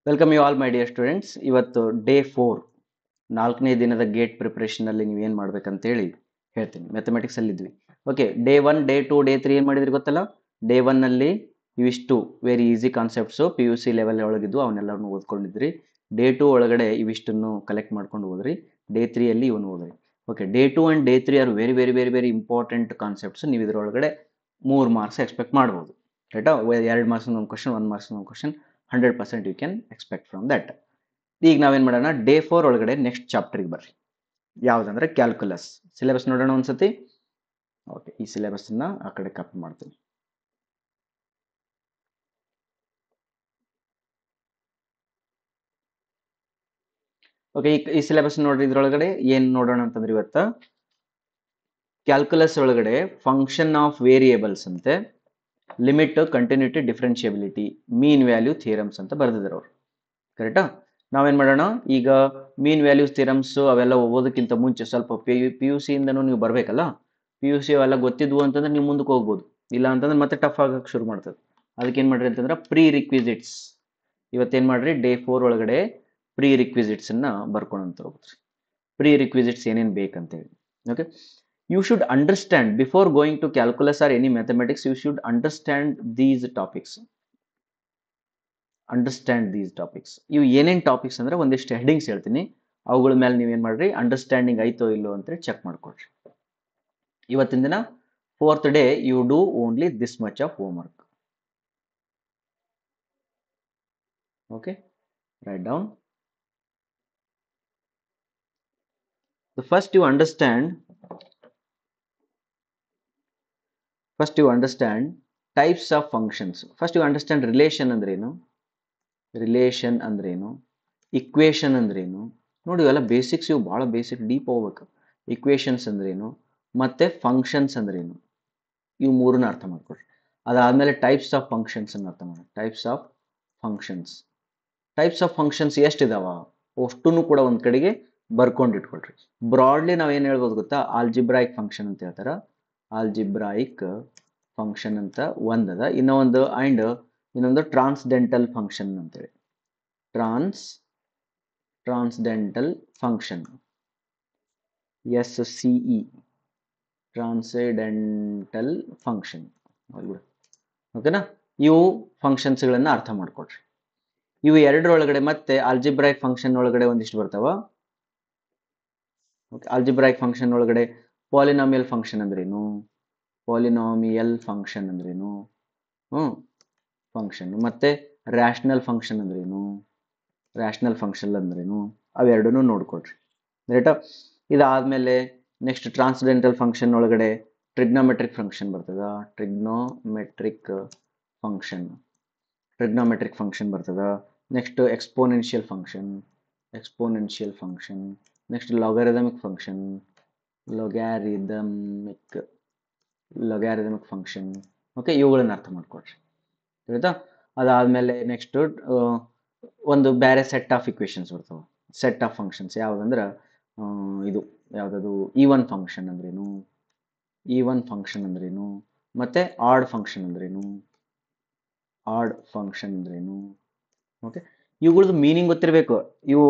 Welcome you all my dear students. ಇವತ್ತು day 4 4ನೇ ದಿನದ ಗೇಟ್ ಪ್ರಿಪರೇಷನಲ್ಲಿ ನೀವು ಏನು ಮಾಡ್ಬೇಕಂತೇಳಿ ಹೇಳ್ತೀನಿ. ಮ್ಯಾಥಮೆಟಿಕ್ಸಲ್ಲಿ ಇದ್ವಿ. ಓಕೆ, ಡೇ 1 ಡೇ 2 ಡೇ 3 ಏನು ಮಾಡಿದ್ರಿ ಗೊತ್ತಲ್ಲ? ಡೇ 1ನಲ್ಲಿ ಇವಿಷ್ಟು very easy concepts P U C level ಒಳಗಿದ್ವು, ಅವನ್ನೆಲ್ಲರೂ ಓದ್ಕೊಂಡಿದ್ರಿ. ಡೇ 2 ಒಳಗಡೆ ಇವಿಷ್ಟನ್ನು ಕಲೆಕ್ಟ್ ಮಾಡ್ಕೊಂಡು ಹೋದ್ರಿ. ಡೇ 3ಅಲ್ಲಿ ಇವನು ಓದ್ರಿ. Okay, day 2 and day 3 are very very very very important concepts. ನೀವು ಇದರೊಳಗಡೆ 3 ಮಾರ್ಕ್ಸ್ ಎಕ್ಸ್ಪೆಕ್ಟ್ ಮಾಡ್ಬೋದು. ರೈಟಾ? 2 ಮಾರ್ಕ್ಸ್ ಒಂದು ಕ್ವಶನ್, 1 ಮಾರ್ಕ್ಸ್ ಒಂದು question, 100% you can expect from that. ಈಗ ನಾವೇನು ಮಾಡೋಣ, ಡೇ 4 ಒಳಗಡೆ ನೆಕ್ಸ್ಟ್ ಚಾಪ್ಟರ್ಗೆ ಬರ್ರಿ. ಯಾವುದಂದ್ರೆ ಕ್ಯಾಲ್ಕುಲಸ್. ಸಿಲೆಬಸ್ ನೋಡೋಣ ಒಂದ್ಸತಿ. ಓಕೆ, ಈ ಸಿಲೆಬಸ್ನ ಆ ಕಡೆ ಕಾಪಿ ಮಾಡ್ತೀನಿ. ಓಕೆ, ಈ ಸಿಲೆಬಸ್ ನೋಡ್ರಿ. ಇದ್ರೊಳಗಡೆ ಏನು ನೋಡೋಣ ಅಂತಂದ್ರೆ ಇವತ್ತು ಕ್ಯಾಲ್ಕುಲಸ್ ಒಳಗಡೆ ಫಂಕ್ಷನ್ ಆಫ್ ವೇರಿಯೇಬಲ್ಸ್ ಅಂತೆ, ಲಿಮಿಟ್, ಕಂಟಿನ್ಯೂಟಿ, ಡಿಫ್ರೆನ್ಷಿಯಬಿಲಿಟಿ, ಮೀನ್ ವ್ಯಾಲ್ಯೂ ಥಿಯರಮ್ಸ್ ಅಂತ ಬರೆದಿದ್ದಾರೆ ಅವರು. ಕರೆಕ್ಟಾ? ನಾವೇನು ಮಾಡೋಣ, ಈಗ ಮೀನ್ ವ್ಯಾಲ್ಯೂಸ್ ಥಿಯರಮ್ಸ್ ಅವೆಲ್ಲ ಓದೋದಕ್ಕಿಂತ ಮುಂಚೆ ಸ್ವಲ್ಪ ಪಿ ಯು ಸಿಯಿಂದನೂ ನೀವು ಬರಬೇಕಲ್ಲ. ಪಿ ಯು ಸಿ ಅವೆಲ್ಲ ಗೊತ್ತಿದ್ವು ಅಂತಂದ್ರೆ ನೀವು ಮುಂದಕ್ಕೆ ಹೋಗ್ಬೋದು. ಇಲ್ಲ ಅಂತಂದ್ರೆ ಮತ್ತೆ ಟಫ್ ಆಗಕ್ಕೆ ಶುರು ಮಾಡ್ತದೆ. ಅದಕ್ಕೆ ಏನು ಮಾಡ್ರಿ ಅಂತಂದ್ರೆ ಪ್ರೀ ರಿಕ್ವಿಸಿಟ್ಸ್. ಇವತ್ತೇನು ಮಾಡ್ರಿ, ಡೇ 4 ಒಳಗಡೆ ಪ್ರೀ ರಿಕ್ವಿಸಿಟ್ಸನ್ನು ಬರ್ಕೊಂಡಂತ ಹೋಗ್ರಿ. ಪ್ರೀ ರಿಕ್ವಿಸಿಟ್ಸ್ ಏನೇನು ಬೇಕಂತೇಳಿ. Okay, you should understand before going to calculus or any mathematics, you should understand these topics. Understand these topics. ಇವು ಏನೇನು ಟಾಪಿಕ್ಸ್ ಅಂದ್ರೆ ಒಂದಿಷ್ಟು ಹೆಡಿಂಗ್ಸ್ ಹೇಳ್ತೀನಿ, ಅವುಗಳ ಮೇಲೆ ನೀವೇನು ಮಾಡ್ರಿ, ಅಂಡರ್ಸ್ಟ್ಯಾಂಡಿಂಗ್ ಆಯ್ತೋ ಇಲ್ಲೋ ಅಂತ ಚೆಕ್ ಮಾಡ್ಕೊಳ್ರಿ. ಇವತ್ತಿನ ದಿನ 4th day you do only this much of homework. Okay, right down. First you understand types of functions. First you understand relation ಅಂದ್ರೇನು, ಇಕ್ವೇಷನ್ ಅಂದ್ರೇನು. ನೋಡಿ, ಇವೆಲ್ಲ ಬೇಸಿಕ್ಸ್, ಇವು ಭಾಳ ಬೇಸಿಕ್ ಡೀಪ್ ಹೋಗ್ಬೇಕು. ಇಕ್ವೇಷನ್ಸ್ ಅಂದ್ರೇನು, ಮತ್ತೆ ಫಂಕ್ಷನ್ಸ್ ಅಂದ್ರೇನು, ಇವು ಮೂರನ್ನ ಅರ್ಥ ಮಾಡ್ಕೊಳ್ರಿ. ಅದಾದಮೇಲೆ ಟೈಪ್ಸ್ ಆಫ್ ಫಂಕ್ಷನ್ಸ್ ಅನ್ನು ಅರ್ಥ ಮಾಡಿ. ಟೈಪ್ಸ್ ಆಫ್ ಫಂಕ್ಷನ್ಸ್ ಎಷ್ಟಿದಾವ ಅಷ್ಟನ್ನು ಕೂಡ ಒಂದು ಕಡೆಗೆ ಬರ್ಕೊಂಡು ಇಟ್ಕೊಳ್ರಿ. ಬ್ರಾಡ್ಲಿ ನಾವೇನು ಹೇಳ್ಬೋದು ಗೊತ್ತಾ, ಆಲ್ಜಿಬ್ರಾಯಿಕ್ ಫಂಕ್ಷನ್ ಅಂತ ಹೇಳ್ತಾರೆ. ಆಲ್ಜಿಬ್ರಾಯಿಕ್ ಫಂಕ್ಷನ್ ಅಂತ ಒಂದದ, ಇನ್ನೊಂದು ಟ್ರಾನ್ಸ್ಡೆಂಟಲ್ ಫಂಕ್ಷನ್ ಅಂತೇಳಿ. ಟ್ರಾನ್ಸ್ಡೆಂಟಲ್ ಫಂಕ್ಷನ್, SCE, ಟ್ರಾನ್ಸೆಂಡೆಂಟಲ್ ಫಂಕ್ಷನ್. ಓಕೆನಾ? ಇವು ಫಂಕ್ಷನ್ಸ್ಗಳನ್ನು ಅರ್ಥ ಮಾಡ್ಕೊಳ್ರಿ. ಇವು ಎರಡರೊಳಗಡೆ ಮತ್ತೆ ಆಲ್ಜಿಬ್ರಾಯಿಕ್ ಫಂಕ್ಷನ್ ಒಳಗಡೆ ಒಂದಿಷ್ಟು ಬರ್ತಾವ. ಆಲ್ಜಿಬ್ರಾಯಿಕ್ ಫಂಕ್ಷನ್ ಒಳಗಡೆ ಪಾಲಿನಾಮಿಯಲ್ ಫಂಕ್ಷನ್ ಅಂದ್ರೇನು, ಫಂಕ್ಷನ್, ಮತ್ತೆ ರ್ಯಾಷನಲ್ ಫಂಕ್ಷನ್ ಅಂದ್ರೇನು, ಅವೆರಡನ್ನೂ ನೋಡ್ಕೊಳ್ರಿ. ರೈಟಾ? ಇದಾದ್ಮೇಲೆ ನೆಕ್ಸ್ಟ್ ಟ್ರಾನ್ಸ್ಡೆಂಟಲ್ ಫಂಕ್ಷನ್ ಒಳಗಡೆ ಟ್ರಿಗ್ನೋಮೆಟ್ರಿಕ್ ಫಂಕ್ಷನ್ ಬರ್ತದ. ಟ್ರಿಗ್ನೋಮೆಟ್ರಿಕ್ ಫಂಕ್ಷನ್ ಬರ್ತದ. Next exponential function, next logarithmic function. Okay, ಇವುಗಳನ್ನ ಅರ್ಥ ಮಾಡ್ಕೊಳ್ರಿ. ಆಯ್ತಾ? ಅದಾದ್ಮೇಲೆ ನೆಕ್ಸ್ಟ್ ಒಂದು ಬೇರೆ ಸೆಟ್ ಆಫ್ ಇಕ್ವೇಷನ್ಸ್ ಬರ್ತವೆ, ಸೆಟ್ ಆಫ್ ಫಂಕ್ಷನ್ಸ್. ಯಾವುದಂದ್ರೆ ಇದು ಯಾವುದದು ಈವನ್ ಫಂಕ್ಷನ್ ಅಂದ್ರೇನು, ಮತ್ತೆ ಆಡ್ ಫಂಕ್ಷನ್ ಅಂದ್ರೇನು. ಓಕೆ, ಇವುಗಳದ್ದು ಮೀನಿಂಗ್ ಗೊತ್ತಿರಬೇಕು. ಇವು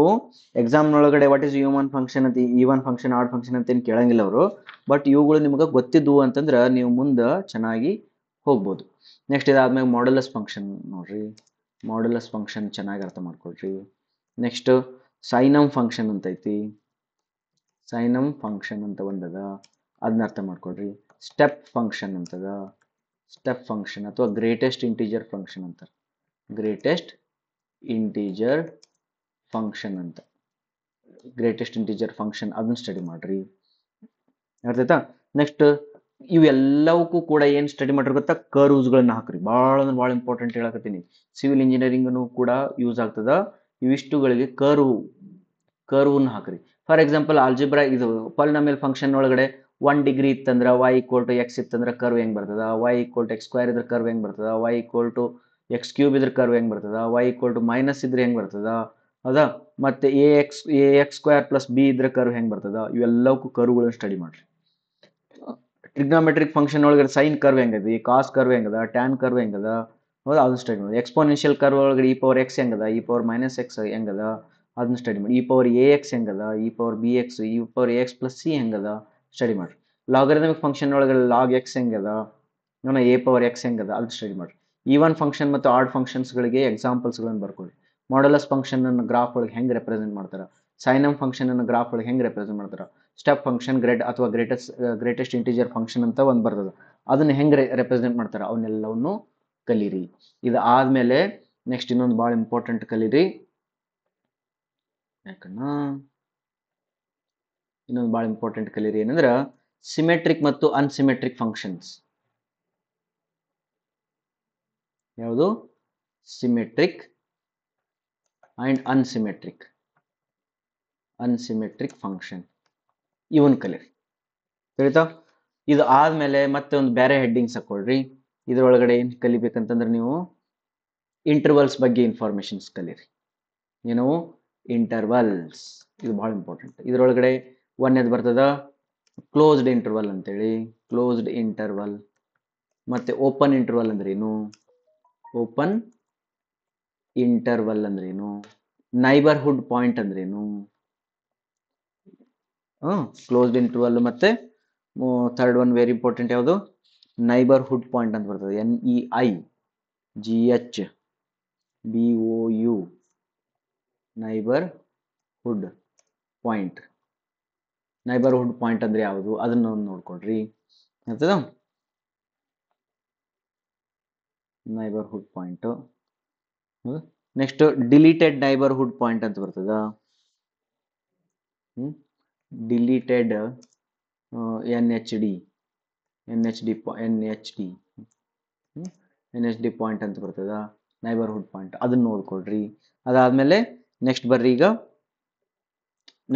ಎಕ್ಸಾಮ್ನೊಳಗಡೆ ವಾಟ್ ಈಸ್ ಈವನ್ ಫಂಕ್ಷನ್ ಅಂತ, ಈವನ್ ಫಂಕ್ಷನ್, ಆಡ್ ಫಂಕ್ಷನ್ ಅಂತ ಏನು ಕೇಳಂಗಿಲ್ಲ ಅವರು. ಬಟ್ ಇವುಗಳು ನಿಮ್ಗೆ ಗೊತ್ತಿದ್ವು ಅಂತಂದ್ರೆ ನೀವು ಮುಂದೆ ಚೆನ್ನಾಗಿ ಹೋಗ್ಬೋದು. ನೆಕ್ಸ್ಟ್ ಇದಾದ್ಮೇಲೆ ಮಾಡ್ಯುಲಸ್ ಫಂಕ್ಷನ್ ನೋಡ್ರಿ. ಮಾಡ್ಯುಲಸ್ ಫಂಕ್ಷನ್ ಚೆನ್ನಾಗಿ ಅರ್ಥ ಮಾಡ್ಕೊಳ್ರಿ. ನೆಕ್ಸ್ಟ್ ಸೈನಮ್ ಫಂಕ್ಷನ್ ಅಂತ ಐತಿ. ಸೈನಮ್ ಫಂಕ್ಷನ್ ಅಂತ ಒಂದದ, ಅದನ್ನ ಅರ್ಥ ಮಾಡ್ಕೊಳ್ರಿ. ಸ್ಟೆಪ್ ಫಂಕ್ಷನ್ ಅಂತದ. ಸ್ಟೆಪ್ ಫಂಕ್ಷನ್ ಅಥವಾ ಗ್ರೇಟೆಸ್ಟ್ ಇಂಟಿಜರ್ ಫಂಕ್ಷನ್ ಅಂತಾರೆ. ಗ್ರೇಟೆಸ್ಟ್ ಇಂಟಿಜರ್ ಫಂಕ್ಷನ್ ಅದನ್ನ ಸ್ಟಡಿ ಮಾಡ್ರಿ. ಅರ್ಥಾಯ್ತಾ? ನೆಕ್ಸ್ಟ್ ಇವೆಲ್ಲವಕ್ಕೂ ಕೂಡ ಏನು ಸ್ಟಡಿ ಮಾಡ್ರಿ ಗೊತ್ತಾ, ಕರ್ವ್ಸ್ಗಳನ್ನ ಹಾಕ್ರಿ. ಭಾಳ ಅಂದ್ರೆ ಭಾಳ ಇಂಪಾರ್ಟೆಂಟ್ ಹೇಳಕತ್ತೀನಿ. ಸಿವಿಲ್ ಇಂಜಿನಿಯರಿಂಗ್ನು ಕೂಡ ಯೂಸ್ ಆಗ್ತದ. ಇವಿಷ್ಟುಗಳಿಗೆ ಕರ್ವ್ನ ಹಾಕ್ರಿ. ಫಾರ್ ಎಕ್ಸಾಂಪಲ್ ಆಲ್ಜಿಬ್ರಾ ಇದು ಪಾಲಿನಾಮಿಯಲ್ ಫಂಕ್ಷನ್ ಒಳಗಡೆ 1 ಡಿಗ್ರಿ ಇತ್ತಂದ್ರೆ y = x ಇತ್ತಂದ್ರೆ ಕರ್ವ್ ಹೆಂಗ್ ಬರ್ತದ, y = x² ಇದ್ರೆ ಕರ್ವ್ ಹೆಂಗ್ ಬರ್ತದ, y = x³ ಇದ್ರೆ ಕರ್ವ್ ಹೆಂಗ್ ಬರ್ತದ, y - ಇದ್ರೆ ಹೆಂಗ್ ಬರ್ತದ, ಹೌದಾ? ಮತ್ತೆ ax² + b ಇದ್ರೆ ಕರ್ವ್ ಹೆಂಗ್ ಬರ್ತದ. ಇವೆಲ್ಲವಕ್ಕೂ ಕರ್ವ್ಗಳನ್ನ ಸ್ಟಡಿ ಮಾಡ್ರಿ. ಟ್ರಿಗ್ನೋಮೆಟ್ರಿಕ್ ಫಂಕ್ಷನ್ ಒಳಗಡೆ ಸೈನ್ ಕರ್ವ್ ಹೆಂಗದಿ, ಕಾಸ್ ಕರ್ವ್ ಹೆಂಗದ, ಟ್ಯಾನ್ ಕರ್ವ್ ಹೆಂಗದ, ಹೌದಾ, ಅದನ್ನ ಸ್ಟಡಿ ಮಾಡಿ. ಎಕ್ಸ್ಪೋನೆನ್ಷಿಯಲ್ ಕರ್ವ್ ಒಳಗಡೆ ಇ ಪವರ್ ಎಕ್ಸ್ ಹೆಂಗದ, ಇ ಪವರ್ ಮೈನಸ್ ಎಕ್ಸ್ ಹೆಂಗದ, ಅದನ್ನ ಸ್ಟಡಿ ಮಾಡಿ. ಇ ಪವರ್ ಎ ಎಕ್ಸ್ ಹೆಂಗದ, E power B X, E power X plus C ಹೆಂಗದ ಸ್ಟಡಿ ಮಾಡಿ. ಲಾಗರಿಥಮಿಕ್ ಫಂಕ್ಷನ್ ಒಳಗಡೆ ಲಾಗ್ ಎಕ್ಸ್ ಹೆಂಗದ, ನೋಡ ಎ ಪವರ್ ಎಕ್ಸ್ ಹೆಂಗದ ಅದು ಸ್ಟಡಿ ಮಾಡಿ. ಈವನ್ ಫಂಕ್ಷನ್ ಮತ್ತು ಆಡ್ ಫಂಕ್ಷನ್ಸ್ಗಳಿಗೆ ಎಕ್ಸಾಂಪಲ್ಸ್ಗಳನ್ನು ಬರ್ಕೊಳ್ಳಿ. ಮಾಡ್ಯುಲಸ್ ಫಂಕ್ಷನ್ ಅನ್ನು ಗ್ರಾಫ್ ಒಳಗೆ ಹೆಂಗೆ ರೆಪ್ರೆಸೆಂಟ್ ಮಾಡ್ತಾರೆ, ಸೈನಮ್ ಫಂಕ್ಷನ್ ಅನ್ನು ಗ್ರಾಫ್ ಒಳಗೆ ಹೆಂಗೆ ರೆಪ್ರೆಸೆಂಟ್ ಮಾಡ್ತಾರೆ, ಸ್ಟೆಪ್ ಫಂಕ್ಷನ್, ಗ್ರೇಡ್ ಅಥವಾ ಗ್ರೇಟೆಸ್ಟ್ ಇಂಟಿಜರ್ ಫಂಕ್ಷನ್ ಅಂತ ಒಂದು ಬರ್ತದೆ, ಅದನ್ನ ಹೆಂಗೆ ರೆಪ್ರೆಸೆಂಟ್ ಮಾಡ್ತಾರೆ ಅವನ್ನೆಲ್ಲವನ್ನು ಕಲೀರಿ. ಇದು ಆದ್ಮೇಲೆ ನೆಕ್ಸ್ಟ್ ಇನ್ನೊಂದು ಭಾಳ ಇಂಪಾರ್ಟೆಂಟ್ ಕಲೀರಿ. ಯಾಕಣ್ಣ ಇನ್ನೊಂದು ಭಾಳ ಇಂಪಾರ್ಟೆಂಟ್ ಕಲೀರಿ ಏನಂದ್ರೆ ಸಿಮೆಟ್ರಿಕ್ ಮತ್ತು ಅನ್ಸಿಮೆಟ್ರಿಕ್ ಫಂಕ್ಷನ್ಸ್. ಯಾವುದು? ಸಿಮೆಟ್ರಿಕ್ ಅಂಡ್ ಅನ್ಸಿಮೆಟ್ರಿಕ್ ಫಂಕ್ಷನ್, ಇವನ್ ಕಲೀರಿ. ತಿಳಿತಾ? ಇದು ಆದ್ಮೇಲೆ ಮತ್ತೆ ಒಂದು ಬೇರೆ ಹೆಡ್ಡಿಂಗ್ಸ್ ಹಾಕೊಳ್ರಿ. ಇದ್ರೊಳಗಡೆ ಏನು ಕಲಿಬೇಕಂತಂದ್ರೆ ನೀವು ಇಂಟರ್ವಲ್ಸ್ ಬಗ್ಗೆ ಇನ್ಫಾರ್ಮೇಶನ್ಸ್ ಕಲೀರಿ. ಏನು? ಇಂಟರ್ವಲ್ಸ್. ಇದು ಬಹಳ ಇಂಪಾರ್ಟೆಂಟ್. ಇದ್ರೊಳಗಡೆ ಒಂದೇದು ಬರ್ತದ ಕ್ಲೋಸ್ಡ್ ಇಂಟರ್ವಲ್ ಅಂತೇಳಿ, ಕ್ಲೋಸ್ಡ್ ಇಂಟರ್ವಲ್. ಮತ್ತೆ ಓಪನ್ ಇಂಟರ್ವಲ್ ಅಂದ್ರೇನು, ಓಪನ್ ಇಂಟರ್ವಲ್ ಅಂದ್ರೇನು, ನೈಬರ್ಹುಡ್ ಪಾಯಿಂಟ್ ಅಂದ್ರೇನು, ಕ್ಲೋಸ್ಡ್ ಇಂಟರ್ವಲ್. ಮತ್ತೆ ಥರ್ಡ್ ಒನ್ ವೆರಿ ಇಂಪಾರ್ಟೆಂಟ್ ಯಾವುದು? ನೈಬರ್ಹುಡ್ ಪಾಯಿಂಟ್ ಅಂತ ಬರ್ತದೆ, NEIGHBOU, neighbourhood point. Neighbourhood point ಅಂದ್ರೆ ಯಾವುದು ಅದನ್ನ ನೋಡ್ಕೊಡ್ರಿ. ಆಯ್ತದ? Neighbourhood point. Next deleted neighbourhood point ಅಂತ ಬರ್ತದ. ಡಿಲೀಟೆಡ್ NHD ಪಾಯಿಂಟ್ ಅಂತ ಬರ್ತದ, ನೈಬರ್ಹುಡ್ ಪಾಯಿಂಟ್. ಅದನ್ನ ನೋಡ್ಕೊಡ್ರಿ. ಅದಾದ್ಮೇಲೆ ನೆಕ್ಸ್ಟ್ ಬರ್ರಿ, ಈಗ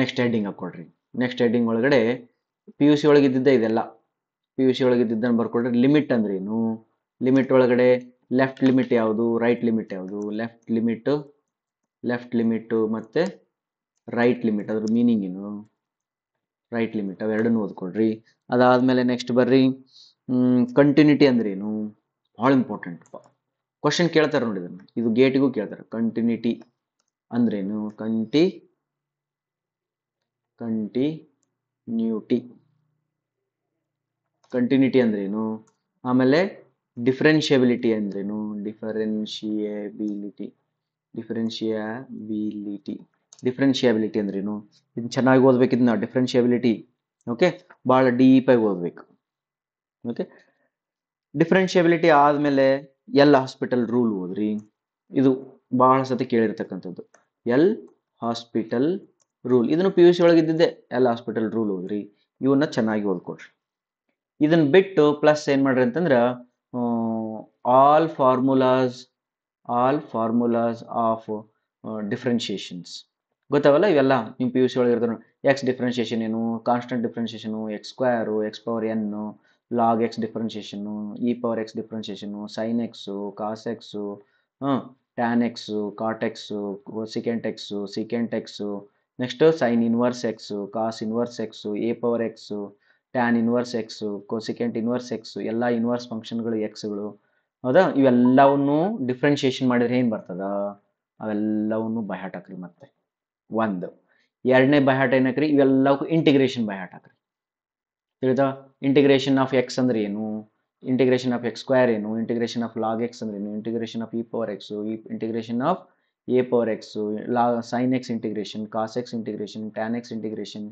ನೆಕ್ಸ್ಟ್ ಹೆಡ್ಡಿಂಗ್ ಹಾಕೊಡ್ರಿ. ನೆಕ್ಸ್ಟ್ ಹೆಡ್ಡಿಂಗ್ ಒಳಗಡೆ PUC ಒಳಗಿದ್ದಿದ್ದ ಇದೆಲ್ಲ, PUC ಒಳಗಿದ್ದನ್ನು ಬರ್ಕೊಡ್ರಿ. ಲಿಮಿಟ್ ಅಂದ್ರೇನು, ಲಿಮಿಟ್ ಒಳಗಡೆ ಲೆಫ್ಟ್ ಲಿಮಿಟ್ ಯಾವುದು, ರೈಟ್ ಲಿಮಿಟ್ ಯಾವುದು, ಲೆಫ್ಟ್ ಲಿಮಿಟ್ ಮತ್ತೆ ರೈಟ್ ಲಿಮಿಟ್, ಅದ್ರ ಮೀನಿಂಗ್ ಏನು, ರೈಟ್ ಲಿಮಿಟ್, ಅವೆರಡನ್ನು ಓದ್ಕೊಡ್ರಿ. ಅದಾದ್ಮೇಲೆ ನೆಕ್ಸ್ಟ್ ಬರ್ರಿ, ಕಂಟಿನ್ಯೂಟಿ ಅಂದ್ರೇನು, ಭಾಳ ಇಂಪಾರ್ಟೆಂಟ್. ಕ್ವಶನ್ ಕೇಳ್ತಾರೆ ನೋಡಿ, ಇದು ಗೇಟಿಗೂ ಕೇಳ್ತಾರೆ. ಕಂಟಿನ್ಯೂಟಿ ಅಂದ್ರೇನು, ಕಂಟಿನ್ಯೂಟಿ ಅಂದ್ರೇನು. ಆಮೇಲೆ ಡಿಫರೆನ್ಷಿಯಬಿಲಿಟಿ ಅಂದ್ರೇನು, ಡಿಫರೆನ್ಷಿಯಬಿಲಿಟಿ ಅಂದ್ರೇನು. ಇದನ್ನ ಚೆನ್ನಾಗಿ ಓದ್ಬೇಕು, ಇದನ್ನ ಡಿಫರೆನ್ಷಿಯಬಿಲಿಟಿ. ಓಕೆ, ಭಾಳ ಡೀಪಾಗಿ ಓದ್ಬೇಕು. ಓಕೆ, ಡಿಫರೆನ್ಷಿಯಬಿಲಿಟಿ ಆದ್ಮೇಲೆ ಎಲ್ ಹಾಸ್ಪಿಟಲ್ ರೂಲ್ ಓದ್ರಿ. ಇದು ಬಹಳ ಸತಿ ಕೇಳಿರ್ತಕ್ಕಂಥದ್ದು, ಎಲ್ ಹಾಸ್ಪಿಟಲ್ ರೂಲ್. ಇದನ್ನು PUC ಒಳಗಿದ್ದಿದ್ದೆ, ಎಲ್ ಹಾಸ್ಪಿಟಲ್ ರೂಲ್ ಓದ್ರಿ. ಇವನ್ನ ಚೆನ್ನಾಗಿ ಓದ್ಕೊಡ್ರಿ. ಇದನ್ನ ಬಿಟ್ಟು ಪ್ಲಸ್ ಏನ್ ಮಾಡ್ರಿ ಅಂತಂದ್ರ ಆಲ್ ಫಾರ್ಮುಲಾಸ್ ಆಫ್ ಡಿಫ್ರೆನ್ಷಿಯೇಷನ್ಸ್ ಗೊತ್ತಾವಲ್ಲ. ಇವೆಲ್ಲ ನಿಮ್ಮ PUC ಒಳಗೆ ಇರ್ತಾವೆ. ಎಕ್ಸ್ ಡಿಫ್ರೆನ್ಷಿಯೇಷನ್ ಏನು, constant differentiation, x square, x power n, log x differentiation, e power x differentiation, sine x, cos x, tan x, cot x, secant x, secant x, next sine inverse x, cos inverse x, a power x, tan inverse x, cosecant inverse x, ಎಲ್ಲ inverse ಫಂಕ್ಷನ್ಗಳು ಎಕ್ಸ್ಗಳು. ಹೌದಾ? ಇವೆಲ್ಲವನ್ನು differentiation ಮಾಡಿದ್ರೆ ಏನು ಬರ್ತದ, ಅವೆಲ್ಲವನ್ನು by heart ಹಾಕ್ರಿ. ಮತ್ತೆ ಒಂದು ಎರಡನೇ ಬೈಹಾಟ್ ಏನಕ್ರಿ, ಇವೆಲ್ಲಕ್ಕೂ ಇಂಟಿಗ್ರೇಷನ್ ಬೈಹಾಟ್ ಹಾಕ್ರಿ. ತಿಳಿತಾ? ಇಂಟಿಗ್ರೇಷನ್ ಆಫ್ ಎಕ್ಸ್ ಅಂದ್ರೆ ಏನು, ಇಂಟಿಗ್ರೇಷನ್ ಆಫ್ ಎಕ್ಸ್ ಸ್ಕ್ವೇರ್ ಏನು, ಇಂಟಿಗ್ರೇಷನ್ ಆಫ್ ಲಾಗ್ ಎಕ್ಸ್ ಅಂದ್ರೆ ಏನು, integration of e power x, integration of a power x, sine x integration, cos x integration, tan x integration,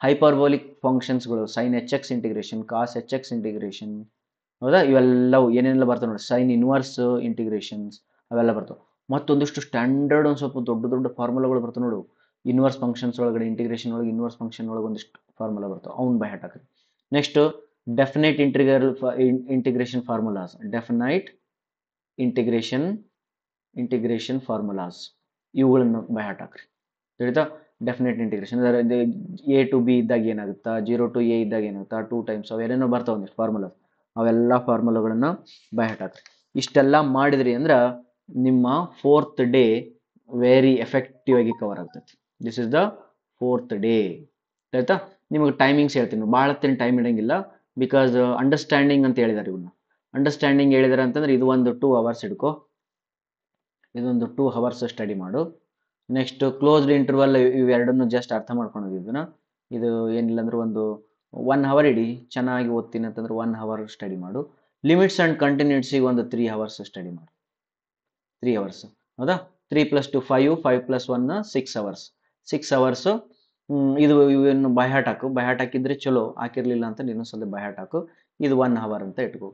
hyperbolic ಫಂಕ್ಷನ್ಸ್ಗಳು sine h x integration, cos h x integration. ಹೌದಾ? ಇವೆಲ್ಲವು ಏನೇನೆಲ್ಲ ಬರ್ತಾವೆ ನೋಡಿ, sine inverse integrations ಅವೆಲ್ಲ ಬರ್ತಾವೆ. ಮತ್ತೊಂದಿಷ್ಟು standard ಒಂದು ಸ್ವಲ್ಪ ದೊಡ್ಡ ದೊಡ್ಡ ಫಾರ್ಮುಲಾಗಳು ಬರ್ತಾವೆ ನೋಡು. ಇನ್ವರ್ಸ್ ಫಂಕ್ಷನ್ಸ್ ಒಳಗಡೆ, ಇಂಟಿಗ್ರೇಷನ್ ಒಳಗೆ ಇನ್ವರ್ಸ್ ಫಂಕ್ಷನ್ ಒಳಗೆ ಒಂದಿಷ್ಟು ಫಾರ್ಮುಲಾ ಬರ್ತಾವೆ, ಅವ್ನು ಬೈ ಹಾಟ್ ಹಾಕ್ರಿ. Next definite integration formulas, integration formulas ಇವುಗಳನ್ನು ಬೈ ಹಾಟ್ ಹಾಕ್ರಿ. ತಿಳಿತಾ? Definite integration A to B ಇದ್ದಾಗ ಏನಾಗುತ್ತಾ, 0 to A ಇದ್ದಾಗ ಏನಾಗುತ್ತಾ, 2 ಟೈಮ್ಸ್ ಅವೇನೇನೋ ಬರ್ತಾವೆ ಒಂದಿಷ್ಟು ಫಾರ್ಮುಲಾ, ಅವೆಲ್ಲ ಫಾರ್ಮುಲಾಗಳನ್ನು ಬೈ ಹಾಟ್ ಹಾಕ್ರಿ. ಇಷ್ಟೆಲ್ಲ ಮಾಡಿದ್ರಿ ಅಂದ್ರೆ ನಿಮ್ಮ 4th ಡೇ ವೆರಿ ಎಫೆಕ್ಟಿವ್ ಆಗಿ ಕವರ್ ಆಗ್ತೈತಿ. This is the 4th day. ಆಯ್ತಾ? ನಿಮಗೆ ಟೈಮಿಂಗ್ಸ್ ಹೇಳ್ತೀನಿ, ಭಾಳ ಹೊತ್ತಿನ ಟೈಮ್ ಇಡಂಗಿಲ್ಲ. ಬಿಕಾಸ್ ಅಂಡರ್ಸ್ಟ್ಯಾಂಡಿಂಗ್ ಅಂತ ಹೇಳಿದಾರೆ ಇವನ್ನ. ಅಂಡರ್ಸ್ಟ್ಯಾಂಡಿಂಗ್ ಹೇಳಿದಾರೆ ಅಂತಂದ್ರೆ ಇದು ಒಂದು 2 ಅವರ್ಸ್ ಹಿಡ್ಕೊ, ಇದೊಂದು 2 ಅವರ್ಸ್ ಸ್ಟಡಿ ಮಾಡು. ನೆಕ್ಸ್ಟ್ ಕ್ಲೋಸ್ಡ್ ಇಂಟರ್ವಲ್ ಇವೆರಡನ್ನು ಜಸ್ಟ್ ಅರ್ಥ ಮಾಡ್ಕೊಳೋದು. ಇದನ್ನ ಇದು ಏನಿಲ್ಲ ಅಂದ್ರೆ ಒಂದು 1 ಅವರ್ ಇಡಿ ಚೆನ್ನಾಗಿ ಓದ್ತೀನಿ ಅಂತಂದ್ರೆ 1 ಅವರ್ ಸ್ಟಡಿ ಮಾಡು. ಲಿಮಿಟ್ಸ್ ಅಂಡ್ ಕಂಟಿನ್ಯೂಟ್ಸಿಗೆ ಒಂದು 3 ಅವರ್ಸ್ ಸ್ಟಡಿ ಮಾಡು. 3 ಅವರ್ಸ್ ಹೌದಾ, 3 + 2 5, 5 + 1 6 ಅವರ್ಸ್. 6 ಅವರ್ಸು ಇದು ಇವನ್ನು ಬೈಹಾಟ್ ಹಾಕು, ಬೈಹಾಟ್ ಹಾಕಿದ್ರೆ ಚಲೋ, ಹಾಕಿರ್ಲಿಲ್ಲ ಅಂತ ನೀನು ಸ್ವಲ್ಪ ಬೈಹಾಟ್ ಹಾಕು. ಇದು 1 ಅವರ್ ಅಂತ ಇಟ್ಕೋ.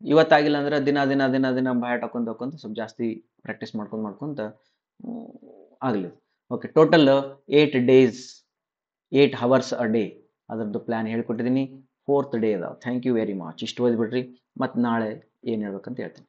ಇವತ್ತಾಗಿಲ್ಲ ಅಂದ್ರೆ ದಿನ ದಿನ ದಿನ ದಿನ ಬೈಹಾಟ್ ಹಾಕೊಂತ ಸ್ವಲ್ಪ ಜಾಸ್ತಿ ಪ್ರಾಕ್ಟೀಸ್ ಮಾಡ್ಕೊಂತ ಆಗಲಿ. Okay, total 8 days 8 hours a day ಅದರದ್ದು ಪ್ಲ್ಯಾನ್ ಹೇಳ್ಕೊಟ್ಟಿದ್ದೀನಿ. 4th ಡೇ ಅದಾವ. Thank you very much. ಇಷ್ಟು ಓದ್ಬಿಡ್ರಿ, ಮತ್ತು ನಾಳೆ ಏನು ಹೇಳ್ಬೇಕಂತ ಹೇಳ್ತೀನಿ.